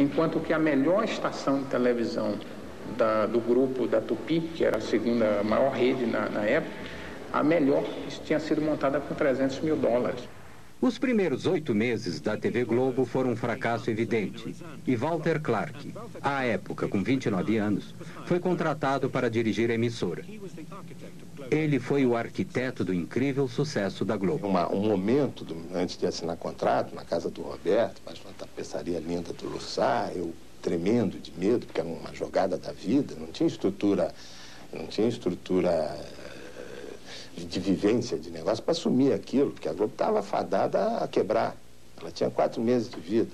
enquanto que a melhor estação de televisão do grupo da Tupi, que era a segunda maior rede na época, a melhor tinha sido montada com $300 mil. Os primeiros 8 meses da TV Globo foram um fracasso evidente. E Walter Clark, à época com 29 anos, foi contratado para dirigir a emissora. Ele foi o arquiteto do incrível sucesso da Globo. Um momento, antes de assinar contrato, na casa do Roberto, mas uma tapeçaria linda do Lussá, eu tremendo de medo, porque era uma jogada da vida, não tinha estrutura de vivência de negócio para assumir aquilo, porque a Globo estava fadada a quebrar. Ela tinha 4 meses de vida.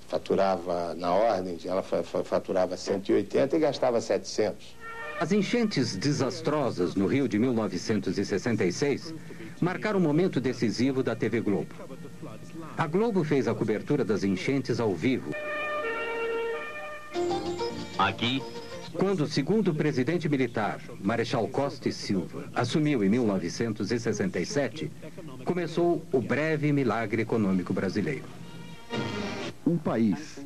Faturava, na ordem, ela faturava 180 e gastava 700. As enchentes desastrosas no Rio de 1966 marcaram um momento decisivo da TV Globo. A Globo fez a cobertura das enchentes ao vivo. Aqui, quando o segundo presidente militar, Marechal Costa e Silva, assumiu em 1967, começou o breve milagre econômico brasileiro. Um país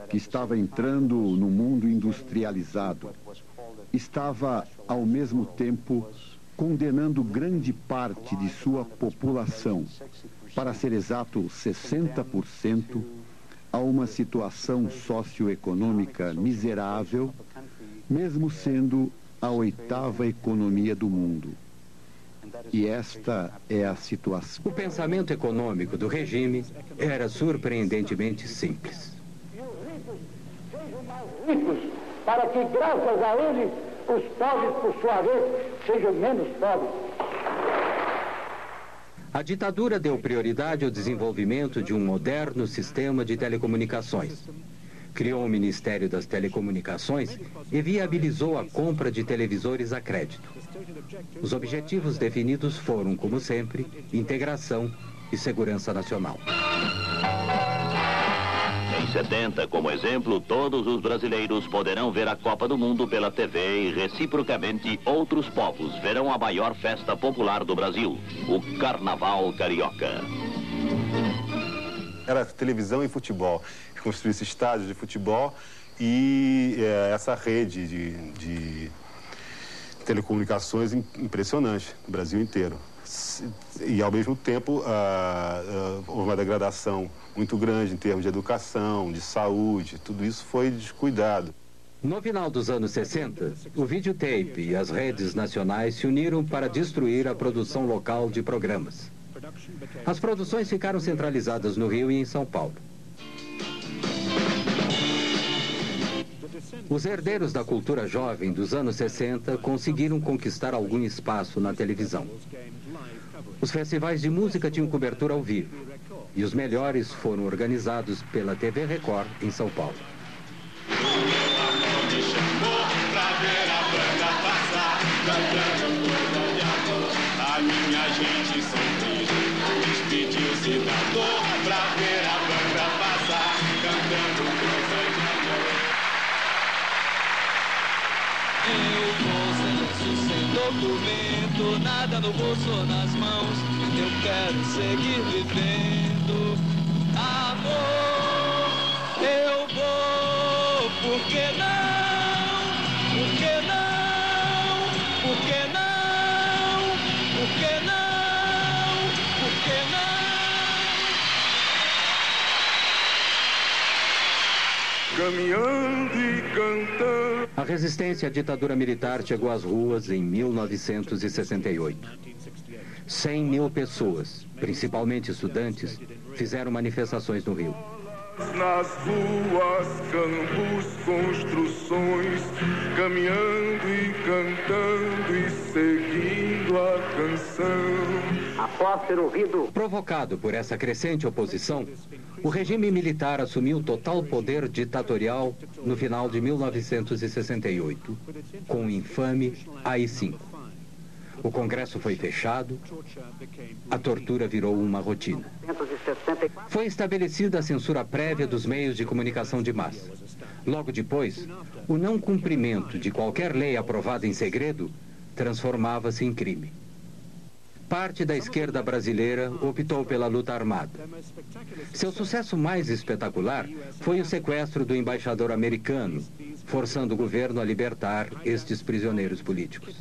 que estava entrando no mundo industrializado estava, ao mesmo tempo, condenando grande parte de sua população, para ser exato 60%, a uma situação socioeconômica miserável, mesmo sendo a 8ª economia do mundo. E esta é a situação. O pensamento econômico do regime era surpreendentemente simples. Ricos, para que, graças a eles, os pobres, por sua vez, sejam menos pobres. A ditadura deu prioridade ao desenvolvimento de um moderno sistema de telecomunicações. Criou o Ministério das Telecomunicações e viabilizou a compra de televisores a crédito. Os objetivos definidos foram, como sempre, integração e segurança nacional. Em 70, como exemplo, todos os brasileiros poderão ver a Copa do Mundo pela TV e, reciprocamente, outros povos verão a maior festa popular do Brasil, o Carnaval Carioca. Era televisão e futebol. Construísse estádios de futebol e essa rede de telecomunicações impressionante no Brasil inteiro. E, ao mesmo tempo, houve uma degradação muito grande em termos de educação, de saúde, tudo isso foi descuidado. No final dos anos 60, o videotape e as redes nacionais se uniram para destruir a produção local de programas. As produções ficaram centralizadas no Rio e em São Paulo. Os herdeiros da cultura jovem dos anos 60 conseguiram conquistar algum espaço na televisão. Os festivais de música tinham cobertura ao vivo, e os melhores foram organizados pela TV Record em São Paulo. A minha gente sorriu, despediu-se da dor pra ver a banda passar, cantando coisas de amor. Eu vou sem documento, nada no bolso ou nas mãos. Eu quero seguir vivendo. Amor, eu vou, por que não? Por que não? Por que não? Por que não? Por que não? Caminhando e cantando. A resistência à ditadura militar chegou às ruas em 1968. 100 mil pessoas, principalmente estudantes, fizeram manifestações no Rio. Nas ruas, campos, construções, caminhando e cantando e seguindo a canção. Após ter ouvido... Provocado por essa crescente oposição, o regime militar assumiu total poder ditatorial no final de 1968, com o infame AI-5. O Congresso foi fechado, a tortura virou uma rotina. Foi estabelecida a censura prévia dos meios de comunicação de massa. Logo depois, o não cumprimento de qualquer lei aprovada em segredo transformava-se em crime. parte da esquerda brasileira optou pela luta armada. Seu sucesso mais espetacular foi o sequestro do embaixador americano, forçando o governo a libertar estes prisioneiros políticos.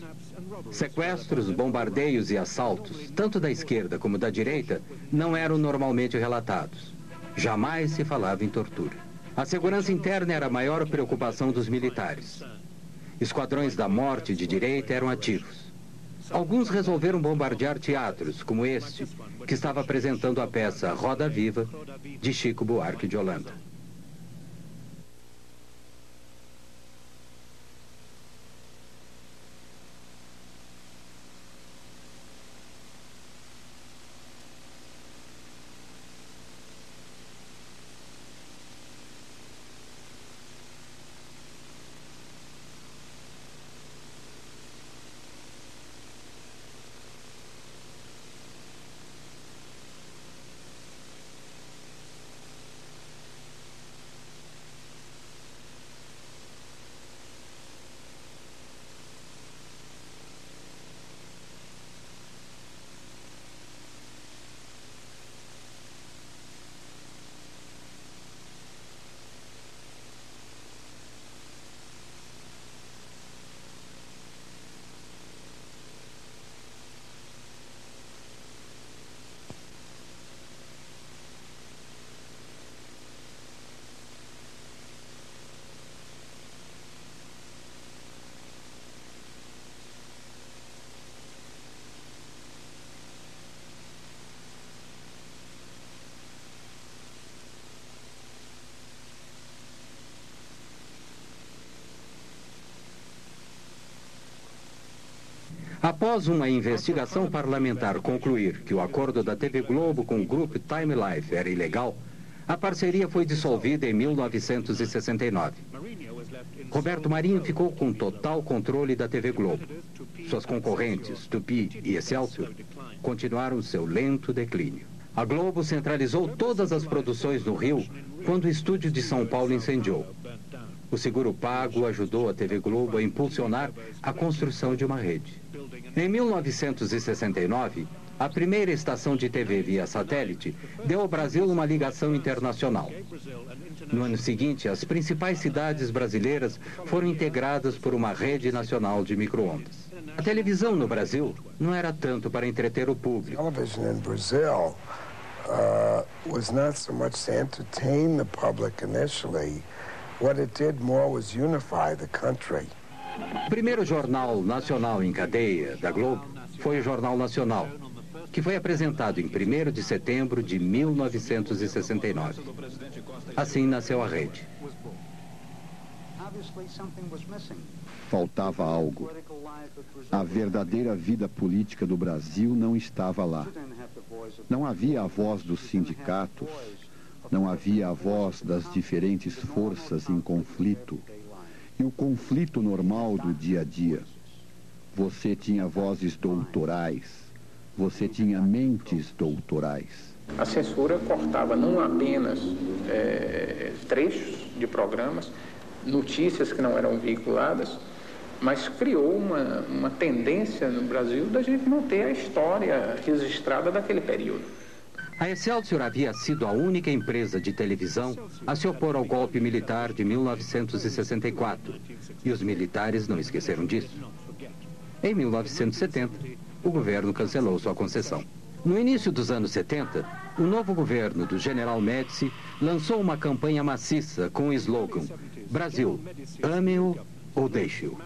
Sequestros, bombardeios e assaltos, tanto da esquerda como da direita, não eram normalmente relatados. Jamais se falava em tortura. A segurança interna era a maior preocupação dos militares. Esquadrões da morte de direita eram ativos. Alguns resolveram bombardear teatros, como este, que estava apresentando a peça Roda Viva, de Chico Buarque de Holanda. Após uma investigação parlamentar concluir que o acordo da TV Globo com o grupo Time Life era ilegal, a parceria foi dissolvida em 1969. Roberto Marinho ficou com total controle da TV Globo. Suas concorrentes, Tupi e Excelsior, continuaram seu lento declínio. A Globo centralizou todas as produções no Rio quando o estúdio de São Paulo incendiou. O seguro pago ajudou a TV Globo a impulsionar a construção de uma rede. Em 1969, a primeira estação de TV via satélite deu ao Brasil uma ligação internacional. No ano seguinte, as principais cidades brasileiras foram integradas por uma rede nacional de micro-ondas. A televisão no Brasil não era tanto para entreter o público. Television in Brazil was not so much to entertain the public initially. What it did more was unify the country. O primeiro jornal nacional em cadeia da Globo foi o Jornal Nacional, que foi apresentado em 1º de setembro de 1969. Assim nasceu a rede. Faltava algo. A verdadeira vida política do Brasil não estava lá. Não havia a voz dos sindicatos, não havia a voz das diferentes forças em conflito. E o conflito normal do dia a dia. Você tinha vozes doutorais, você tinha mentes doutorais. A censura cortava não apenas trechos de programas, notícias que não eram veiculadas, mas criou uma tendência no Brasil da gente não ter a história registrada daquele período. A Excelsior havia sido a única empresa de televisão a se opor ao golpe militar de 1964, e os militares não esqueceram disso. Em 1970, o governo cancelou sua concessão. No início dos anos 70, o novo governo do General Médici lançou uma campanha maciça com o slogan Brasil, ame-o ou deixe-o.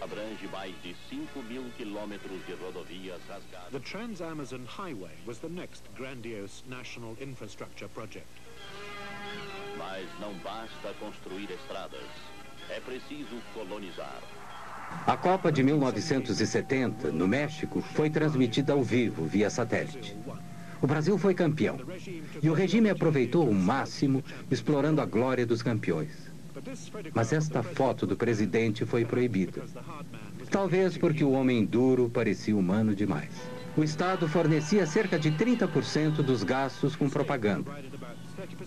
Abrange mais de 5.000 quilômetros de rodovias rasgadas. The Trans-Amazon Highway was the next grandiose national infrastructure project. Mas não basta construir estradas, é preciso colonizar. A Copa de 1970, no México, foi transmitida ao vivo via satélite. O Brasil foi campeão, e o regime aproveitou o máximo, explorando a glória dos campeões. Mas esta foto do presidente foi proibida. Talvez porque o homem duro parecia humano demais. O Estado fornecia cerca de 30% dos gastos com propaganda.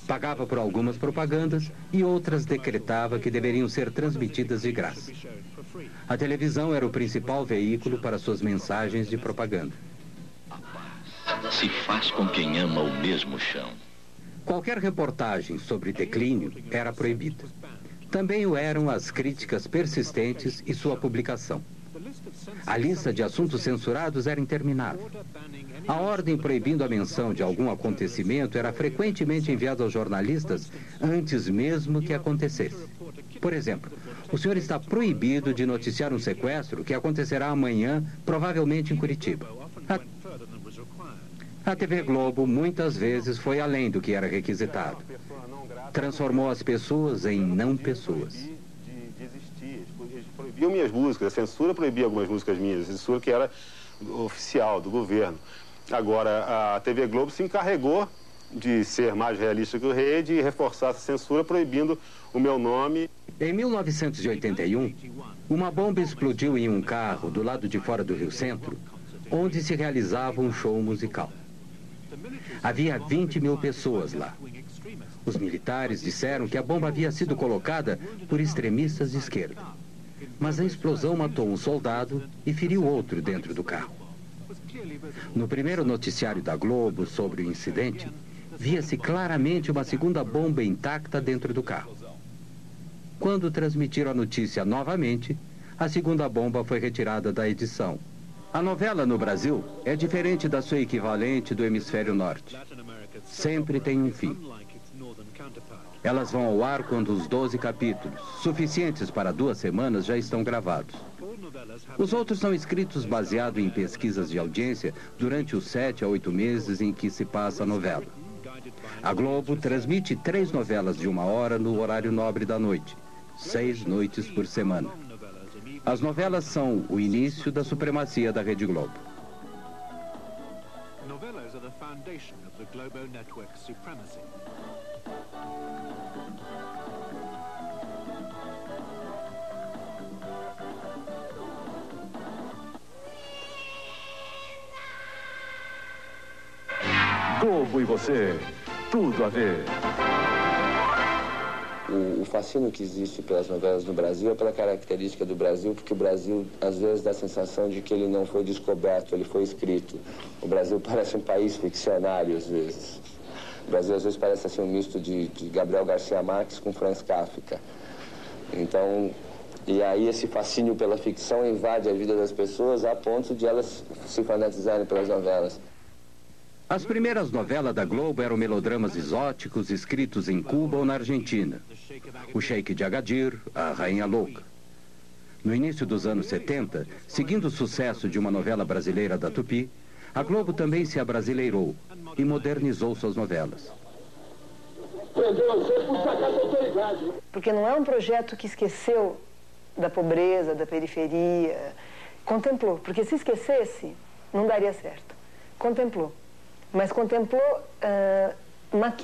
Pagava por algumas propagandas e outras decretava que deveriam ser transmitidas de graça. A televisão era o principal veículo para suas mensagens de propaganda. A paz se faz com quem ama o mesmo chão. Qualquer reportagem sobre declínio era proibida. Também o eram as críticas persistentes e sua publicação. A lista de assuntos censurados era interminável. A ordem proibindo a menção de algum acontecimento era frequentemente enviada aos jornalistas antes mesmo que acontecesse. Por exemplo, o senhor está proibido de noticiar um sequestro que acontecerá amanhã, provavelmente em Curitiba. A TV Globo muitas vezes foi além do que era requisitado. Transformou as pessoas em não pessoas. Proibiam minhas músicas, a censura proibia algumas músicas minhas, a censura que era oficial do governo. Agora, a TV Globo se encarregou de ser mais realista que o rei, de reforçar essa censura, proibindo o meu nome. Em 1981, uma bomba explodiu em um carro do lado de fora do Rio Centro, onde se realizava um show musical. Havia 20 mil pessoas lá. Os militares disseram que a bomba havia sido colocada por extremistas de esquerda. Mas a explosão matou um soldado e feriu outro dentro do carro. No primeiro noticiário da Globo sobre o incidente, via-se claramente uma segunda bomba intacta dentro do carro. Quando transmitiram a notícia novamente, a segunda bomba foi retirada da edição. A novela no Brasil é diferente da sua equivalente do hemisfério norte. Sempre tem um fim. Elas vão ao ar quando os 12 capítulos, suficientes para 2 semanas, já estão gravados. Os outros são escritos baseado em pesquisas de audiência durante os 7 a 8 meses em que se passa a novela. A Globo transmite 3 novelas de 1 hora no horário nobre da noite, 6 noites por semana. As novelas são o início da supremacia da Rede Globo. Novelas are the foundation of the Globo network's supremacy. Globo e você, tudo a ver. O fascínio que existe pelas novelas no Brasil é pela característica do Brasil, porque o Brasil, às vezes, dá a sensação de que ele não foi descoberto, ele foi escrito. O Brasil parece um país ficcionário, às vezes. O Brasil, às vezes, parece assim, um misto de Gabriel Garcia Marques com Franz Kafka. Então, e aí esse fascínio pela ficção invade a vida das pessoas a ponto de elas se fanatizarem pelas novelas. As primeiras novelas da Globo eram melodramas exóticos escritos em Cuba ou na Argentina. O Sheik de Agadir, a Rainha Louca. No início dos anos 70, seguindo o sucesso de uma novela brasileira da Tupi, a Globo também se abrasileirou e modernizou suas novelas. Porque não é um projeto que esqueceu da pobreza, da periferia. Contemplou, porque se esquecesse, não daria certo. Contemplou. Mas contemplou maquiando.